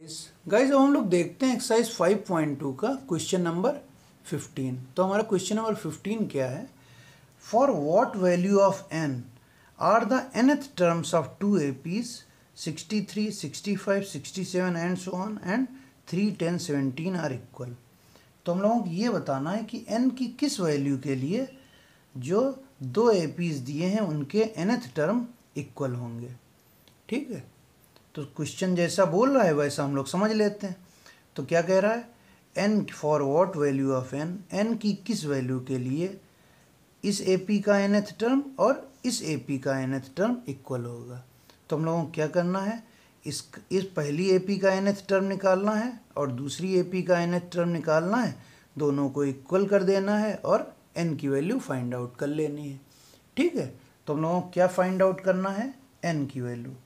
Guys अब हम लोग देखते हैं एक्सरसाइज 5.2 का क्वेश्चन नंबर 15। तो हमारा क्वेश्चन नंबर 15 क्या है? For what value of n are the nth terms of two APs 63, 65, 67 and so on and 3, 10, 17 are equal. तो हम लोगों को ये बताना है कि n की किस वैल्यू के लिए जो दो एपीज दिए हैं उनके nth टर्म इक्वल होंगे। ठीक है, तो क्वेश्चन जैसा बोल रहा है वैसा हम लोग समझ लेते हैं। तो क्या कह रहा है? n for what value of n की किस वैल्यू के लिए इस एपी का nth टर्म और इस एपी का nth टर्म इक्वल होगा। तो हम लोगों को क्या करना है, इस पहली एपी का nth टर्म निकालना है और दूसरी एपी का nth टर्म निकालना है, दोनों को इक्वल कर देना है और n की वैल्यू फाइंड आउट कर लेनी है। ठीक है, तो हम लोगों को क्या फाइंड आउट करना है? n की value.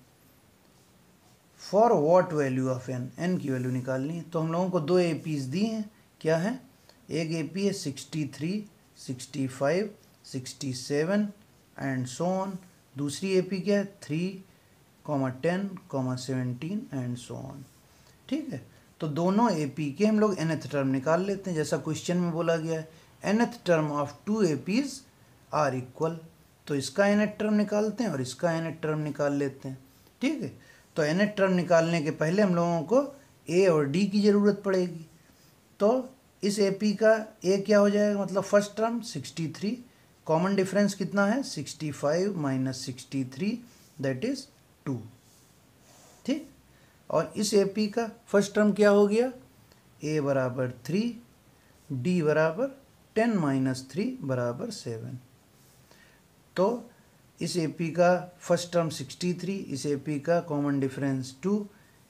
For what value of n की वैल्यू निकालनी है। तो हम लोगों को दो एपीज दी हैं, क्या है? एक एपी है 63, 65, 67 एंड सो ऑन। दूसरी एपी क्या है? 3, 10, 17 एंड सो ऑन। ठीक है, तो दोनों एपी के हम लोग nth टर्म निकाल लेते हैं जैसा क्वेश्चन में बोला गया है। nth term of two APs are equal. तो इसका nth टर्म निकालते हैं और इसका nth टर्म निकाल लेते हैं। ठीक है, तो nth टर्म निकालने के पहले हम लोगों को a और d की ज़रूरत पड़ेगी। तो इस एपी का a क्या हो जाएगा, मतलब फर्स्ट टर्म 63, कॉमन डिफरेंस कितना है? 65 माइनस 63 दैट इज 2। ठीक, और इस एपी का फर्स्ट टर्म क्या हो गया? a बराबर 3, d बराबर 10 माइनस 3 बराबर 7। तो इस एपी का फर्स्ट टर्म 63, इस एपी का कॉमन डिफरेंस 2,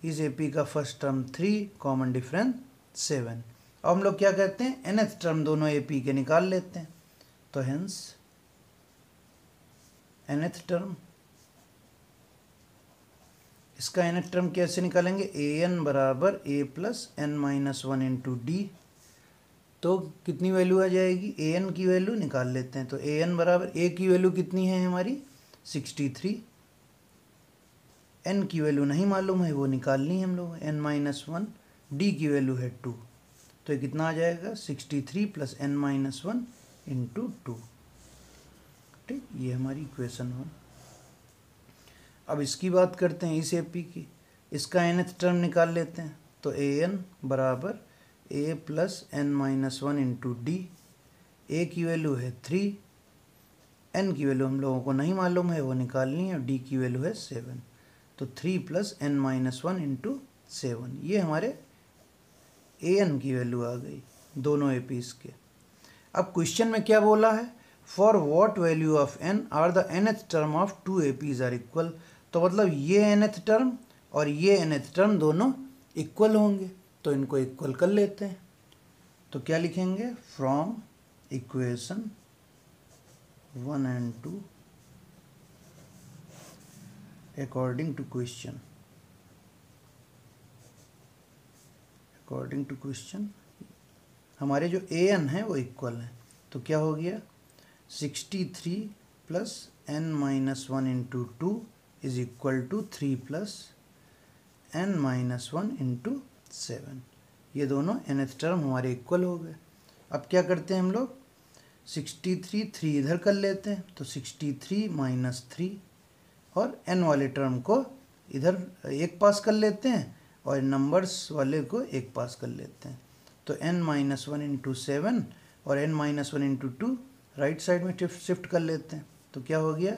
इस एपी का फर्स्ट टर्म 3, कॉमन डिफरेंस 7। अब हम लोग क्या कहते हैं? nth टर्म दोनों एपी के निकाल लेते हैं। तो हेंस nth टर्म, इसका nth टर्म कैसे निकालेंगे? an बराबर a plus n minus 1 into D. तो कितनी वैल्यू आ जाएगी? an की वैल्यू निकाल लेते हैं। तो an बराबर a की वैल्यू कितनी है हमारी? 63। n की वैल्यू नहीं मालूम है, वो निकालनी है हम लोग, n माइनस 1। d की वैल्यू है 2। तो ये कितना आ जाएगा? 63 प्लस n माइनस 1 इंटू 2। ठीक, ये हमारी इक्वेशन 1। अब इसकी बात करते हैं, इस एपी की। इसका nth टर्म निकाल लेते हैं। तो an बराबर a plus n minus 1 into D. a की वैल्यू है 3, n की वैल्यू हम लोगों को नहीं मालूम है, वो निकालनी है, और d की वैल्यू है 7। तो 3 प्लस n माइनस 1 इंटू 7, ये हमारे an की वैल्यू आ गई दोनों एपीज के। अब क्वेश्चन में क्या बोला है? For what value of n are the nth term of two APs are equal. तो मतलब ये nth टर्म और ये nth टर्म दोनों इक्वल होंगे, तो इनको इक्वल कर लेते हैं। तो क्या लिखेंगे? From equation 1 and 2 according to question, according to question हमारे जो an है वो इक्वल है। तो क्या हो गया? 63 plus n minus 1 into 2 is equal to 3 plus n minus 1 into 7। ये दोनों nth टर्म हमारे इक्वल हो गए। अब क्या करते हैं हम लोग? 63 3 इधर कर लेते हैं, तो 63 माइनस 3, और n वाले टर्म को इधर एक पास कर लेते हैं और नंबर्स वाले को एक पास कर लेते हैं। तो n माइनस 1 इंटू 7 और n minus 1 into 2 right side में शिफ्ट कर लेते हैं। तो क्या हो गया?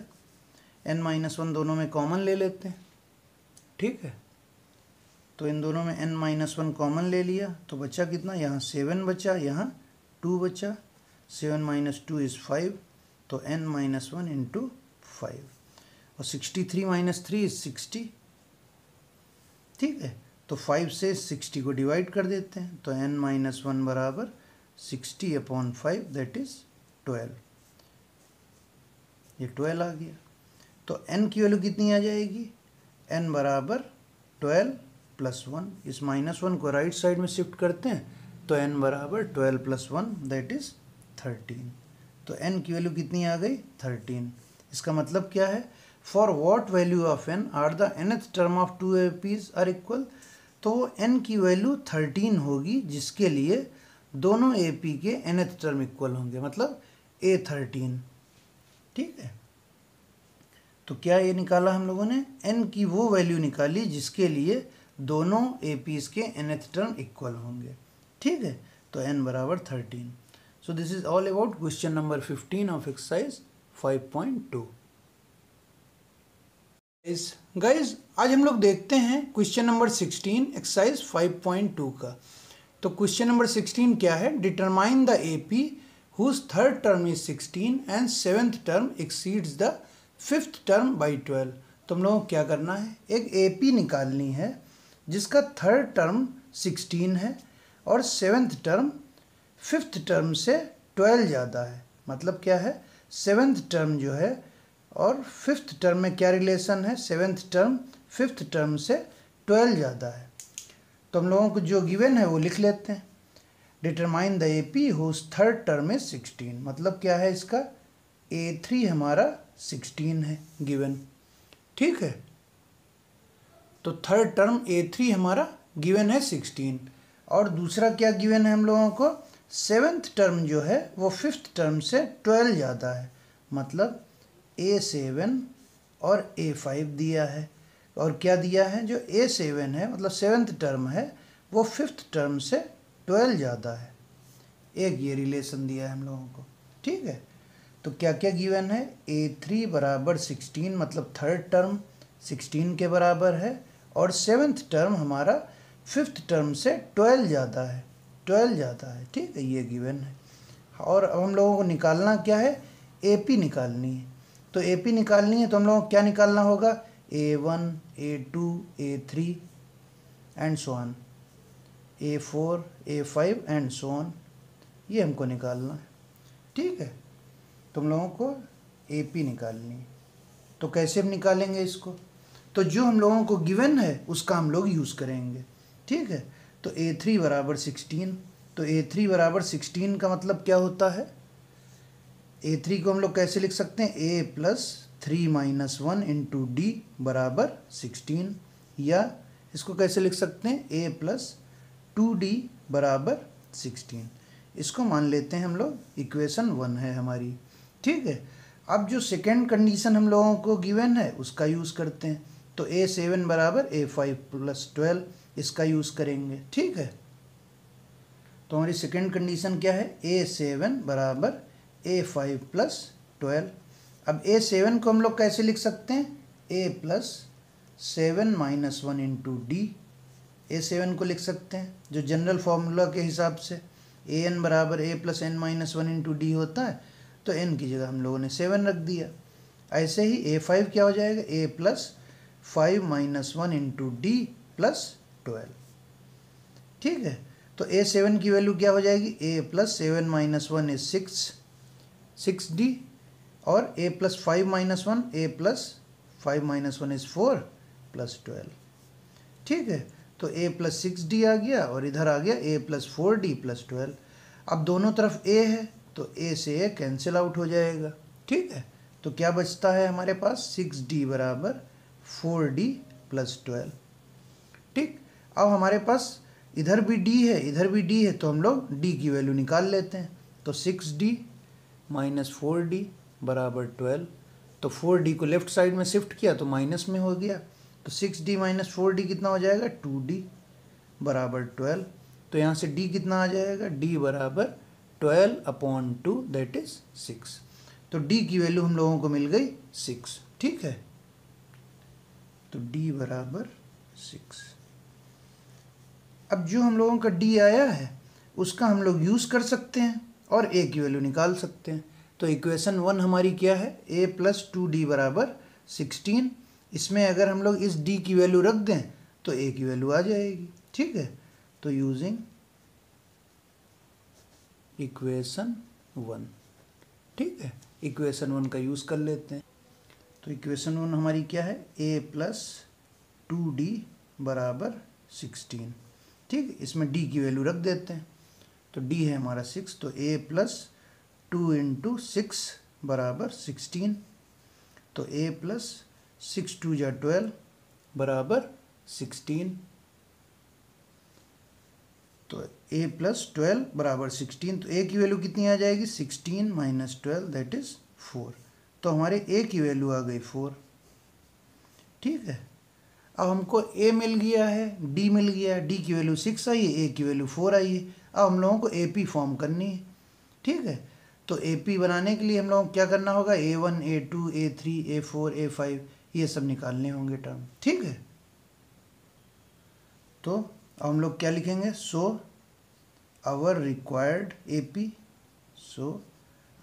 n माइनस 1 दोनों में कॉमन ले लेते हैं। ठीक है, तो इन दोनों में n माइनस 1 कॉमन ले लिया, तो बचा कितना? यहाँ 7 बचा, यहाँ 2 बचा। 7 माइनस 2 इज़ 5, तो n माइनस 1 इंटू 5, और 63 माइनस 3 इज़ 60। ठीक है, तो 5 से 60 को डिवाइड कर देते हैं। तो n माइनस 1 बराबर 60 अपॉन 5 दैट इज़ 12। ये 12 आ गया। तो n की वैल्यू कितनी आ जाएगी? n बराबर 12 प्लस 1। इस माइनस 1 को राइट साइड में शिफ्ट करते हैं, तो n बराबर 12 प्लस 1 दैट इज़ 13। तो n की वैल्यू कितनी आ गई? 13। इसका मतलब क्या है? For what value of n are the nth term of two APs are equal. तो n की वैल्यू 13 होगी, जिसके लिए दोनों AP के nth टर्म इक्वल होंगे, मतलब A13। ठीक है, तो क्या ये निकाला हम लोगों ने, n की वो वैल्यू निकाली जिसके लिए दोनों APs के nth टर्म इक्वल होंगे। ठीक है, तो n बराबर 13। So this is all about question number 15 of exercise 5.2। Guys आज हम लोग देखते हैं क्वेश्चन नंबर 16 एक्सरसाइज 5.2 का। तो क्वेश्चन नंबर 16 क्या है, determine the AP whose third term is 16 and seventh term exceeds the fifth term by 12। तो हम लोगों को क्या करना है, एक AP निकालनी है जिसका थर्ड टर्म 16 है और सेवेंथ टर्म फिफ्थ टर्म से 12 ज़्यादा है। मतलब क्या है, सेवेंथ टर्म जो है और फिफ्थ टर्म में क्या रिलेशन है, सेवेंथ टर्म फिफ्थ टर्म से 12 ज़्यादा है। तो हम लोगों को जो गिवन है वो लिख लेते हैं। Determine the AP whose third term is 16। मतलब क्या है इसका, A3 हमारा 16 है गिवन। ठीक है, तो थर्ड टर्म A3 हमारा गिवन है 16, और दूसरा क्या गिवन है हम लोगों को, सेवेंथ टर्म जो है वो फिफ्थ टर्म से 12 ज़्यादा है। मतलब A7 और A5 दिया है, और क्या दिया है, जो A7 है मतलब सेवेंथ टर्म है वो फिफ्थ टर्म से 12 ज़्यादा है। एक ये रिलेशन दिया है हम लोगों को। ठीक है, तो क्या क्या गिवन है, A3 बराबर 16 मतलब थर्ड टर्म 16 के बराबर है, और सेवेंथ टर्म हमारा फिफ्थ टर्म से 12 ज़्यादा है, 12 ज़्यादा है। ठीक है, ये गिवन है। और अब हम लोगों को निकालना क्या है, AP निकालनी है। तो AP निकालनी है तो हम लोगों को क्या निकालना होगा, A1 A2 A3 and so on, A4 A5 and so on, ये हमको निकालना है। ठीक है, तो हम लोगों को AP निकालनी है। तो कैसे हम निकालेंगे इसको, तो जो हम लोगों को गिवन है उसका हम लोग यूज़ करेंगे। ठीक है, तो A3 बराबर 16, तो A3 बराबर 16 का मतलब क्या होता है, A3 को हम लोग कैसे लिख सकते हैं, A plus 3 minus 1 into D बराबर 16, या इसको कैसे लिख सकते हैं, A प्लस 2D बराबर 16। इसको मान लेते हैं हम लोग इक्वेशन 1 है हमारी। ठीक है, अब जो सेकेंड कंडीशन हम लोगों को गिवन है उसका यूज़ करते हैं। तो A7 बराबर A5 प्लस 12, इसका यूज़ करेंगे। ठीक है, तो हमारी सेकेंड कंडीशन क्या है, A7 बराबर A5 प्लस 12। अब A7 को हम लोग कैसे लिख सकते हैं, A plus 7 minus 1 into D. A7 को लिख सकते हैं जो जनरल फार्मूला के हिसाब से AN बराबर A plus n minus 1 into D होता है, तो n की जगह हम लोगों ने 7 रख दिया। ऐसे ही A5 क्या हो जाएगा, A plus 5 minus 1 into D plus 12। ठीक है, तो A7 की वैल्यू क्या हो जाएगी, A plus 7 minus 1 is 6D, और A plus 5 minus 1, A plus 5 minus 1 is 4 plus 12। ठीक है, तो A प्लस 6D आ गया और इधर आ गया A प्लस 4D प्लस 12। अब दोनों तरफ A है तो A से A कैंसिल आउट हो जाएगा। ठीक है, तो क्या बचता है हमारे पास, 6D बराबर 4D प्लस 12। ठीक, अब हमारे पास इधर भी D है इधर भी D है, तो हम लोग D की वैल्यू निकाल लेते हैं। तो 6D माइनस 4D बराबर 12। तो 4D को लेफ्ट साइड में शिफ्ट किया तो माइनस में हो गया, तो 6D माइनस 4D कितना हो जाएगा, 2D बराबर 12। तो यहाँ से D कितना आ जाएगा, D बराबर 12/2 दैट इज 6। तो D की वैल्यू हम लोगों को मिल गई 6। ठीक है, तो D बराबर 6। अब जो हम लोगों का D आया है उसका हम लोग यूज़ कर सकते हैं और A की वैल्यू निकाल सकते हैं। तो इक्वेशन 1 हमारी क्या है, A प्लस 2D बराबर 16। इसमें अगर हम लोग इस D की वैल्यू रख दें तो A की वैल्यू आ जाएगी। ठीक है, तो यूजिंग इक्वेशन 1। ठीक है, इक्वेशन 1 का यूज़ कर लेते हैं। तो इक्वेशन 1 हमारी क्या है, A प्लस 2D बराबर 16। ठीक, इसमें D की वैल्यू रख देते हैं। तो D है हमारा 6, तो A प्लस 2 इंटू 6 बराबर 16। तो A प्लस 6 2 जा 12 बराबर 16। तो a प्लस 12 बराबर 16, तो a की वैल्यू कितनी आ जाएगी 16 माइनस 12 दैट इज 4। तो हमारे a की वैल्यू आ गई 4। ठीक है, अब हमको a मिल गया है, d मिल गया है, d की वैल्यू 6 आई है, a की वैल्यू 4 आई है। अब हम लोगों को AP फॉर्म करनी है। ठीक है, तो AP बनाने के लिए हम लोगों को क्या करना होगा, A1 A2 A3 A4 A5 ये सब निकालने होंगे टर्म। ठीक है, तो अब हम लोग क्या लिखेंगे, so our required AP, so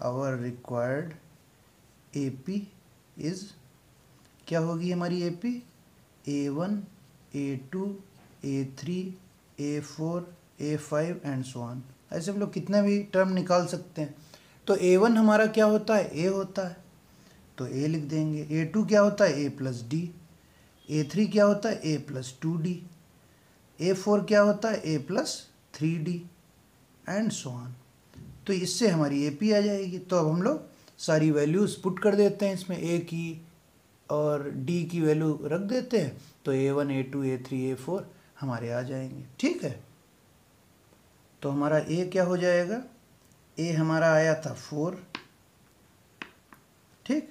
our required AP is, क्या होगी हमारी AP, A1 A2 A3 A4 A5 and so on. ऐसे हम लोग कितने भी टर्म निकाल सकते हैं। तो A1 हमारा क्या होता है, A होता है, तो A लिख देंगे। A2 क्या होता है, A प्लस डी। A3 क्या होता है, A प्लस 2D। A4 क्या होता है, A plus 3D and so on. तो इससे हमारी AP आ जाएगी। तो अब हम लोग सारी वैल्यूज़ पुट कर देते हैं इसमें, A की और D की वैल्यू रख देते हैं, तो A1 A2 A3 A4 हमारे आ जाएंगे। ठीक है, तो हमारा A क्या हो जाएगा, A हमारा आया था 4। ठीक,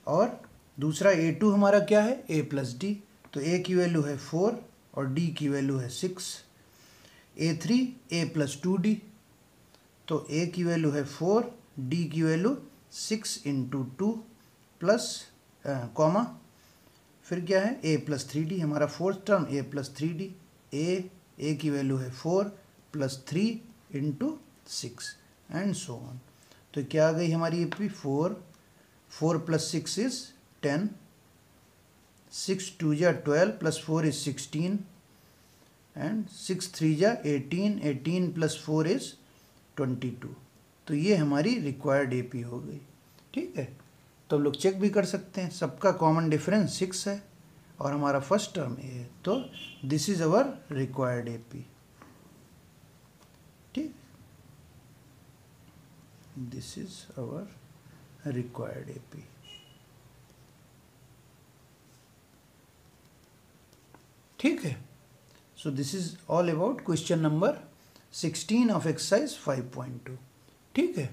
और दूसरा A2 हमारा क्या है, A प्लस डी। तो A की वैल्यू है 4 और D की वैल्यू है 6। A3 A प्लस 2D, तो A की वैल्यू है 4, D की वैल्यू 6 इंटू 2 प्लस कॉमा, फिर क्या है A प्लस 3D, हमारा fourth term A plus 3D। A की वैल्यू है 4 plus 3 into 6 and so on. तो क्या आ गई हमारी AP, 4 प्लस 6 इज 10, 6 2 जा 12 प्लस 4 इज 16 एंड 6 3 जा 18, 18 प्लस 4 इज 22। तो ये हमारी रिक्वायर्ड AP हो गई। ठीक है, तो हम लोग चेक भी कर सकते हैं, सबका कॉमन डिफरेंस 6 है और हमारा फर्स्ट टर्म A है। तो this is our required AP। ठीक, this is our required AP। ठीक है, so this is all about question number 16 of exercise 5.2। ठीक है।